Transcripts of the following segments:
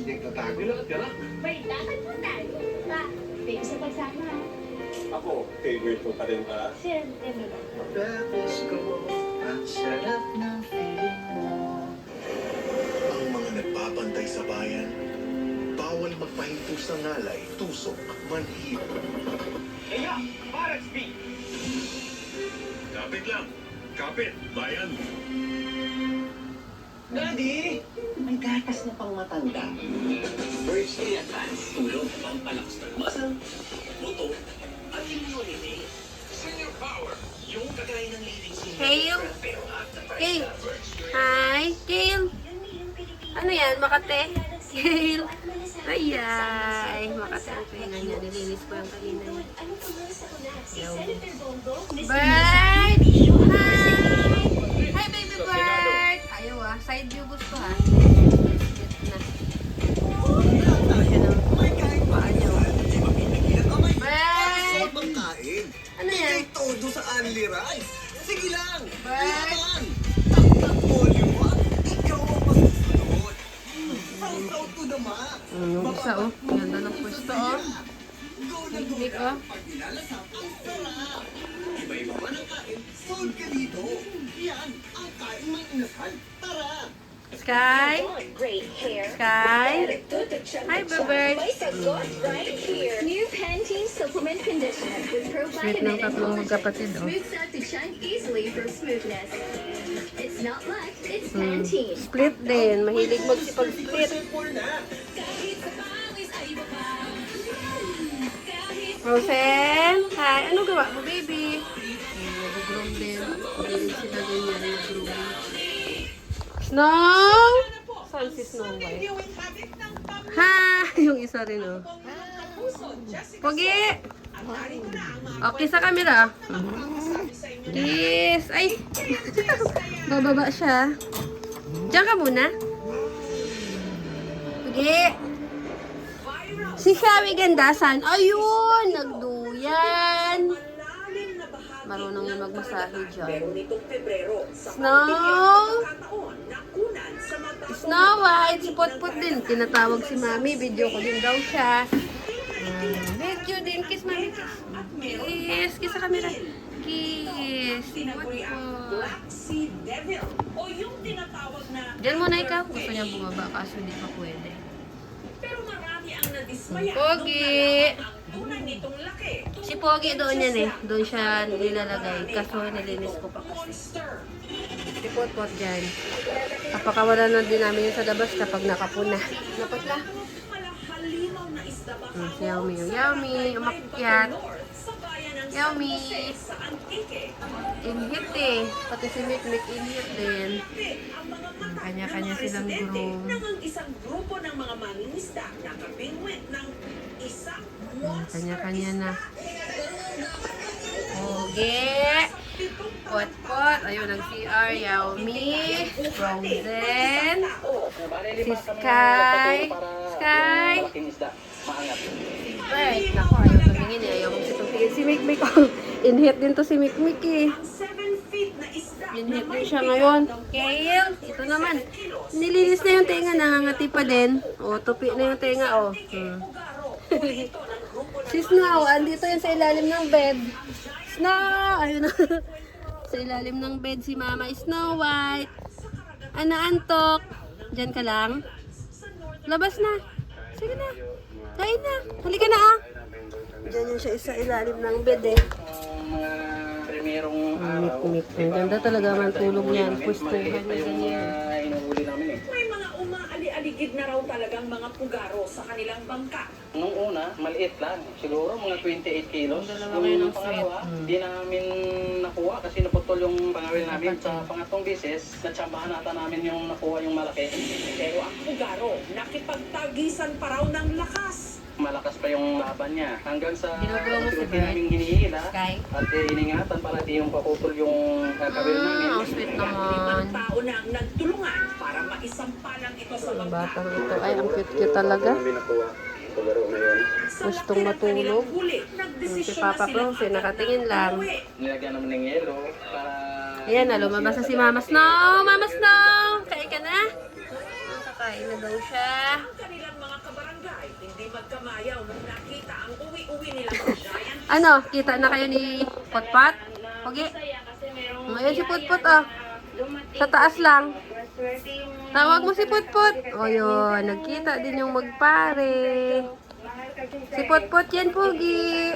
hindi nagtatago lahat ka na. May lakad po tayo. Pa, thanks sa pagsama ha. Ako, favorite ko pa rin ba? Siyempre mo lang. Pagkatapos ko, ang sarap ng feeling mo. Ang mga nagbabantay sa bayan, bawal magpahinto sa ngalay, tusok, manhid. Kaya, Barracks B! Kapit lang! Kapit! Bayan! Daddy! May gatas na pang matanda. Birds Day Advance, tulong pampalakas ng muscle, buto, at immunity. Senior Power, yung kagaya ng leading senior. Kale? Pero at the price Kale? of Birds Day. Hi, Kale. Ano yan, Makate? Kale. Ay, Makate ang pena niya. Nilinis ko yung kanina niya. Yo. Bird! Hi! Hi, baby bird! Ayaw ah, side view gusto ha. Get na. May kain pa niyo. Bird! Bang kain. Ano yan? May todo sa Only Rice. Sige lang. Bird! Laban. Taktak volume 1. Ikaw ang masusunod. From to the max. Yung isa oh, ganda ng pwesto oh. Go na go Picnic na. oh. Pag nilalasap, ang sarap. Iba-iba man ang kain, solve ka dito. Yan ang kain ng inasal. Tara! Sky? Great hair. Sky? Hi, bird. May sagot right here. New Pantene Supplement Conditioner with Sweet ng probiotic tatlong and magkapatid oh. smooths out to shine easily for smoothness. It's not luck, it's Pantene. Split din. Mahilig magsipag-split. Rosen? Hi. Ano gawa mo, baby? Nag-groom din. Mahilig sila ganyan. Nag-groom. Snow? Saan si Snow White? Ha! Yung isa rin, oh. Pogi! Okay sa camera. Kiss! Ay! Bababa siya. Diyan ka muna. Pogi! Si Shawi Gandasan. Ayun! Nagduyan. Marunong yung magmasahe dyan. Snow! Snow White! Si Potpot din. Tinatawag si Mami. Video ko din daw siya. Video din. Kiss, Mami. Kiss. Kiss. Kiss sa camera. Kiss. Si Potpot. Diyan muna ikaw. Gusto niya bumaba kaso hindi pa pwede. Pogi! Si Pogi doon yan eh. Doon siya nilalagay. Kaso nilinis ko pa kasi. Si Potpot dyan. Kapakawala na din namin yun sa labas kapag nakapuna. Dapat na. Si Yummy. Yummy. Umakyat. Yummy. Inhit eh. Pati si Mikmik inhit din. Kanya-kanya silang groom. Isang grupo ng mga mangingisda nakabingwit ng isang Kanya-kanya na. Pogi. Potpot. Ayun, nag-CR. Yummy. Frozen. Si Sky. Sky. Si Bird. Naku, ayaw tumingin eh. Ayaw mong tumingin. Si Mikmik. Inhit din to si Mikmik eh. 7 feet na isda. Inhit din siya ngayon. Kale. Ito naman. Nilinis na yung tenga. Nangangati pa din. O, tupi na yung tenga. O. Si Snow. Andito yan sa ilalim ng bed. Snow. Ayun na. Sa ilalim ng bed si Mama Snow White. Antok. Diyan ka lang. Labas na. Sige na. Kain na. Halika na ah. Diyan yun siya sa ilalim ng bed eh. Primerong araw. Ang ganda talaga man tulog niyan. Pwestuhan niya ganyan. Inuhuli namin eh. May mga umaali-aligid na raw talagang mga pugaro sa kanilang bangka. Nung una, maliit lang. Siguro mga 28 kilos. Dalawa kayo ng pangalawa, hindi namin nakuha kasi naputol yung pangawil namin. Sa pangatlong beses, natsambahan nata namin yung nakuha yung malaki. Pero ang pugaro, nakipagtagisan pa raw ng lakas. Malakas pa yung laban niya. Hanggang sa Ginagawa mo si unti-unti Bert? namin hinihila. Sky? At iningatan para di yung paputol yung kawil namin. Ang sweet naman. Limang tao na ang nagtulungan para maisampalang ito sa Ang bangka. batang ito ay ang cute-cute talaga. Namin nakuha. Pagaro na yun. Gustong matulog. Si Papa Claus, nakatingin lang. Nilagyan naman ng yelo para... Ayan na, lumabas na si Mama Snow. Mama Snow! Kain ka na? Kakain na daw siya. Kanilang hindi magkamayaw nung nakita ang uwi-uwi nilang giant. Ano, kita na kayo ni Potpot? Pogi? Ngayon si Potpot, oh. Sa taas lang. Tawag mo si Potpot. O yun, nagkita din yung magpare. Si Potpot yan, Pogi.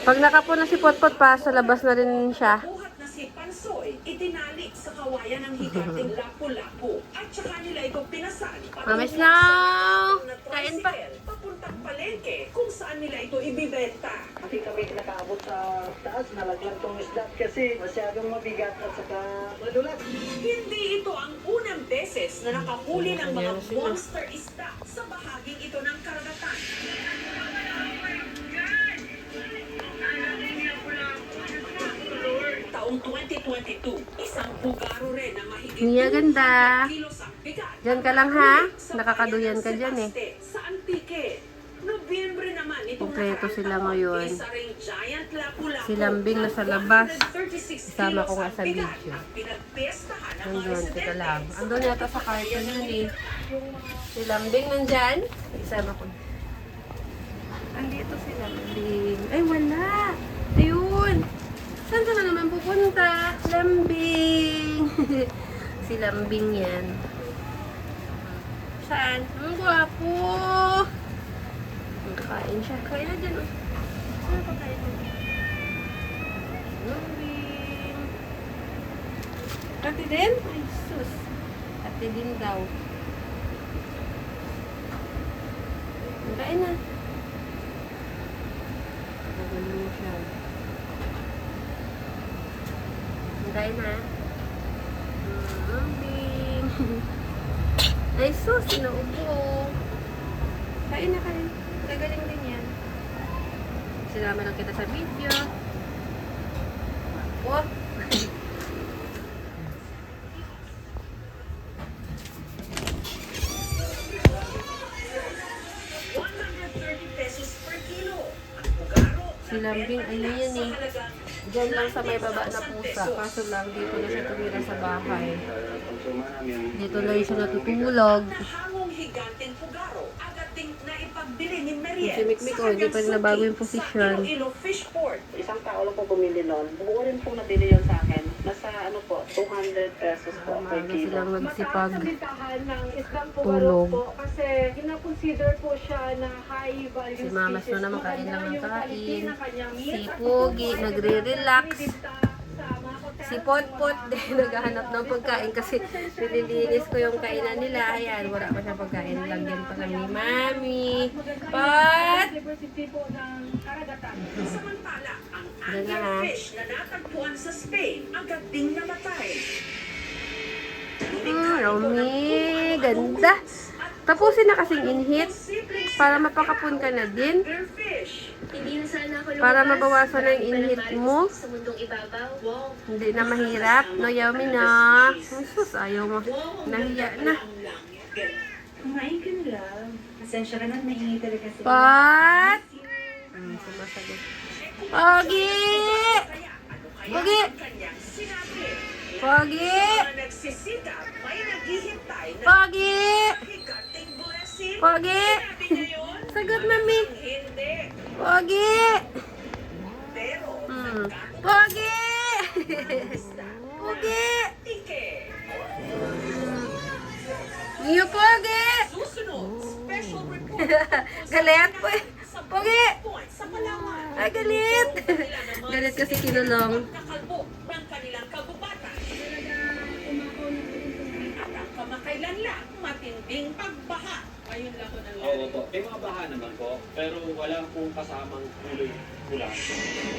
Pag nakapo na si Potpot pa, sa labas na rin siya. Buhat na si Pansoy, itinali sa kawayan ng higanting lapu-lapu. At saka nila ito pinasal. Mamis now! Kain pa. Papuntang palengke kung saan nila ito ibibenta. Hindi kami nakaabot sa taas, nalagyan tong isda kasi masyadong mabigat at saka madulas. Hindi ito ang unang beses na nakahuli ng mga monster isda sa bahaging ito ng karagatan. Taong 2022, isang bugaro rin na mahigit Mia, ganda. 200 kilos ang bigat. Diyan ka lang, ha? Nakakaduyan ka dyan, eh. Sa Antique. Nobyembre naman itong Kompleto sila ngayon. isa ring giant lapu-lapu. Si Lambing na sa labas. 136 Kasama ko kilos nga ang sa bigat video. ang pinagpestahan ng mga Andun, teka residente. lang. Andun yata sa carton yun, eh. Si Lambing nandyan. Isama ko. Andito si Lambing. Ay, wala. Ayun. Saan ka na naman pupunta? Lambing. Si Lambing yan. Saan? Ang gwapo. Kain siya. Kain na dyan. Oh. Saan pa kain mo? Lambing. Ate din? Ay, sus. Ate din daw. Kain na. Magaling mo siya. Kain na. Lambing. Ay, sus. Sinaubo. Kain na kain. Gagaling din yan. Sinama lang kita sa video. Oh. 130 pesos per kilo. Ang bugaro. Si Lambing, ayun yan eh. Diyan lang sa may baba na pusa. Kaso lang, dito na siya tumira sa bahay. Dito lang siya natutulog. Nahangong higanteng bugaro. Agad ding naipagbili ni Mariel. Si Mikmik, oh, hindi pa rin nabago yung posisyon. Sa Iloilo Fishport. Isang tao lang po bumili nun. Buo rin po nabili yun sa akin. Nasa ano po, 200 pesos po per Umaga kilo. silang magsipag. Mataas ang bintahan ng isang Tulog. pugarog po kasi gina-consider po siya na high value Si Mamas species. na naman kain lang ng Maganda yung quality kain. ng kanyang meat Si at Pogi, kung nagre-relax. binibenta sa mga hotel, Si Potpot din naghahanap ng pagkain kasi nililinis ko yung kainan nila. Ayan, wala pa siya pagkain. Lagyan pa lang ni Mami. Pot! diversity po ng karagatan. Samantala, ang Yan na, ha? anglerfish na natagpuan sa Spain agad ding namatay. Romy, ganda. Tapusin na kasing inhit para mapakapun ka na din. Anglerfish. Hindi na sana ako Para lumabas. mabawasan na yung Marami inhit palang mo. marismas sa mundong ibabaw. Wow. Hindi na mahirap. No, Yami na. Ay, sus, ayaw mo. Nahiya na. Kumain ka na lang. Pasensya ka na, nahingi talaga kasi. Pot! Sumasagot. Pogi! Pogi! Kanyang sinabi. Pogi! Mga nagsisikap, may naghihintay na Pogi! higanting blessing. Pogi! Sinabi niya yun? Sagot, mami. Hindi. Pogi! Pero, Pogi! Pogi! tike. Iyo, Pogi! Susunod, special report. Galit po eh. Pogi! Point sa Palawan. Ay, galit! Galit kasi kinulong. Nakalbo ng kanilang kagubatan. At ang kamakailan lang, matinding pagbaha. Ayun lang ko nang Oo po. May mga baha naman po, pero wala pong kasamang kulay pula.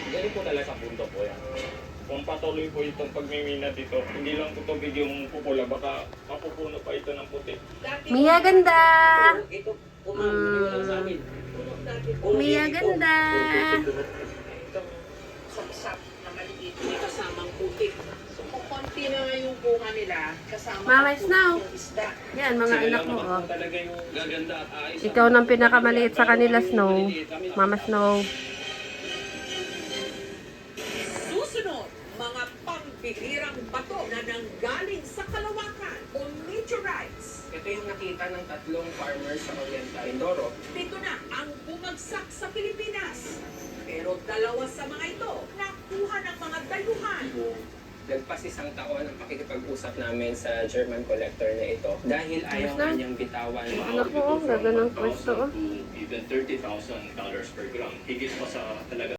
Ganun po talaga sa punto po yan. Kung patuloy po itong pagmimina dito, hindi lang po tubig yung pupula, baka mapupuno pa ito ng puti. Mia, ganda! Ito, lang sa amin. Mia, ganda! itong sapsap na maliit, may kasamang putik. So, kung konti na nga yung bunga nila, kasama Mama, ang Snow. putik ng isda. Yan, mga Sila anak lang mo, naman oh. po talaga yung gaganda at ayos. Ikaw nang pinakamaliit sa kanila, Snow. Mama Snow. Susunod, mga pambihirang bato na nanggaling sa kalawakan o meteorites. Ito yung nakita ng 3 farmers sa Oriental Mindoro. Dito na ang bumagsak sa Pilipinas. Pero 2 sa mga ito nakuha ng mga dayuhan. Lagpas 1 taon ang pakikipag-usap namin sa German collector na ito dahil ayaw na? kanyang bitawan ang Anak ko, ganda ng pwesto. Even $30,000 per gram. Higit pa sa talaga